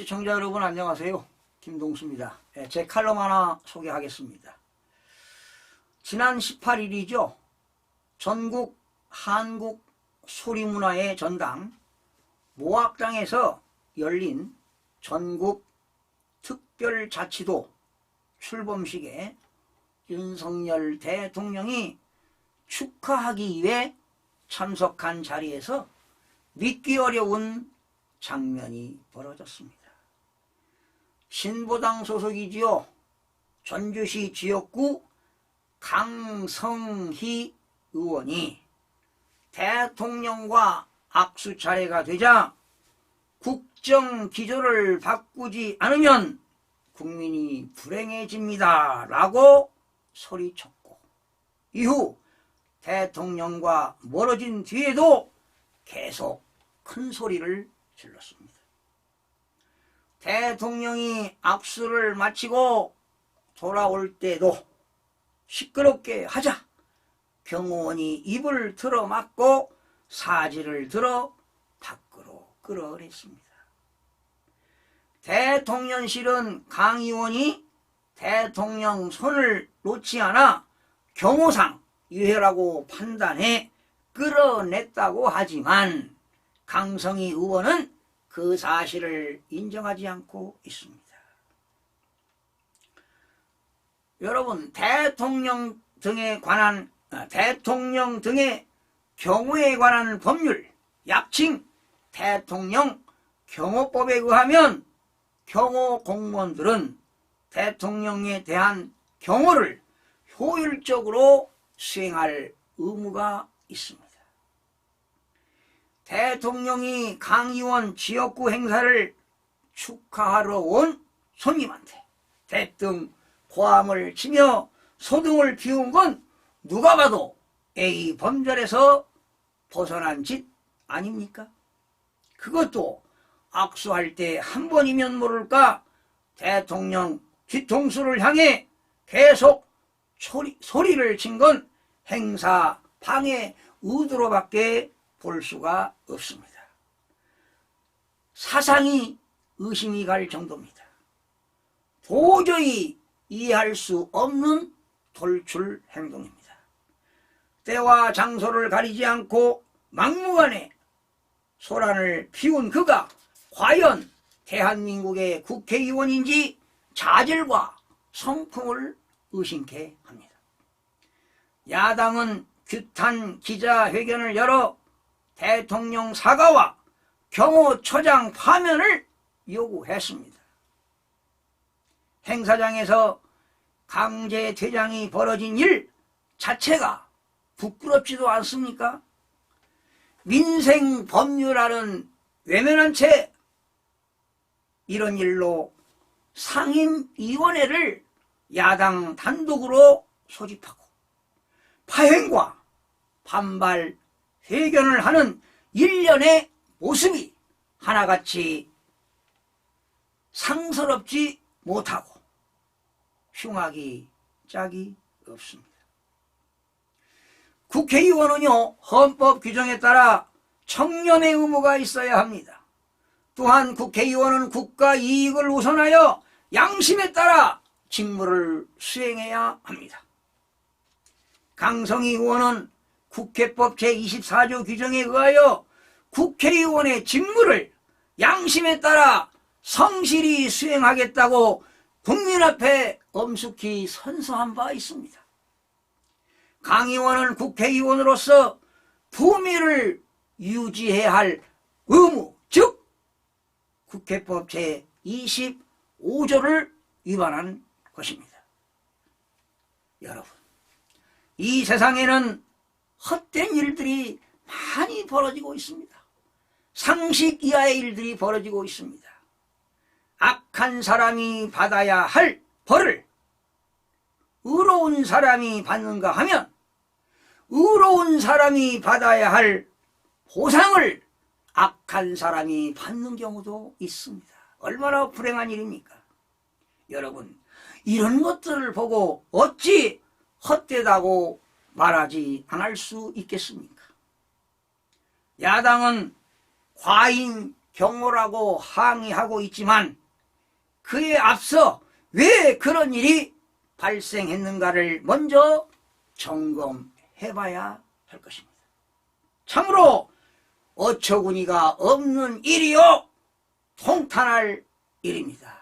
시청자 여러분 안녕하세요. 김동수입니다. 제 칼럼 하나 소개하겠습니다. 지난 18일이죠. 전국 한국 소리문화의 전당 모악당에서 열린 전국 특별자치도 출범식에 윤석열 대통령이 축하하기 위해 참석한 자리에서 믿기 어려운 장면이 벌어졌습니다. 신보당 소속이지요. 전주시 지역구 강성희 의원이 대통령과 악수 차례가 되자 국정기조를 바꾸지 않으면 국민이 불행해집니다 라고 소리쳤고, 이후 대통령과 멀어진 뒤에도 계속 큰 소리를 질렀습니다. 대통령이 악수를 마치고 돌아올 때도 시끄럽게 하자 경호원이 입을 틀어막고 사지를 들어 밖으로 끌어냈습니다. 대통령실은 강 의원이 대통령 손을 놓지 않아 경호상 유해라고 판단해 끌어냈다고 하지만 강성희 의원은 그 사실을 인정하지 않고 있습니다. 여러분, 대통령 등의 경호에 관한 법률, 약칭 대통령 경호법에 의하면 경호 공무원들은 대통령에 대한 경호를 효율적으로 수행할 의무가 있습니다. 대통령이 강 의원 지역구 행사를 축하하러 온 손님한테 대뜸 고함을 치며 소등을 피운 건 누가 봐도 A 범절에서 벗어난 짓 아닙니까? 그것도 악수할 때 한 번이면 모를까 대통령 뒤통수를 향해 계속 소리를 친 건 행사 방해 의도로밖에 볼 수가 없습니다. 사상이 의심이 갈 정도입니다. 도저히 이해할 수 없는 돌출 행동입니다. 때와 장소를 가리지 않고 막무가내 소란을 피운 그가 과연 대한민국의 국회의원인지 자질과 성품을 의심케 합니다. 야당은 규탄 기자회견을 열어 대통령 사과와 경호처장 파면을 요구했습니다. 행사장에서 강제 퇴장이 벌어진 일 자체가 부끄럽지도 않습니까? 민생 법률안은 외면한 채 이런 일로 상임위원회를 야당 단독으로 소집하고 파행과 반발 회견을 하는 일련의 모습이 하나같이 상스럽지 못하고 흉하기 짝이 없습니다. 국회의원은요, 헌법 규정에 따라 청렴의 의무가 있어야 합니다. 또한 국회의원은 국가 이익을 우선하여 양심에 따라 직무를 수행해야 합니다. 강성희 의원은 국회법 제24조 규정에 의하여 국회의원의 직무를 양심에 따라 성실히 수행하겠다고 국민 앞에 엄숙히 선서한 바 있습니다. 강 의원은 국회의원으로서 품위를 유지해야 할 의무, 즉 국회법 제25조를 위반한 것입니다. 여러분, 이 세상에는 헛된 일들이 많이 벌어지고 있습니다. 상식 이하의 일들이 벌어지고 있습니다. 악한 사람이 받아야 할 벌을 의로운 사람이 받는가 하면 의로운 사람이 받아야 할 보상을 악한 사람이 받는 경우도 있습니다. 얼마나 불행한 일입니까? 여러분, 이런 것들을 보고 어찌 헛되다고 말하지 않을 수 있겠습니까? 야당은 과잉 경고하고 항의하고 있지만 그에 앞서 왜 그런 일이 발생했는가를 먼저 점검해봐야 할 것입니다. 참으로 어처구니가 없는 일이요 통탄할 일입니다.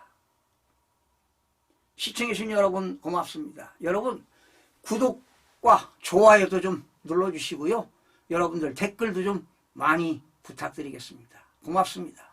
시청해주신 여러분 고맙습니다. 여러분 구독과 좋아요도 좀 눌러주시고요. 여러분들 댓글도 좀 많이 부탁드리겠습니다. 고맙습니다.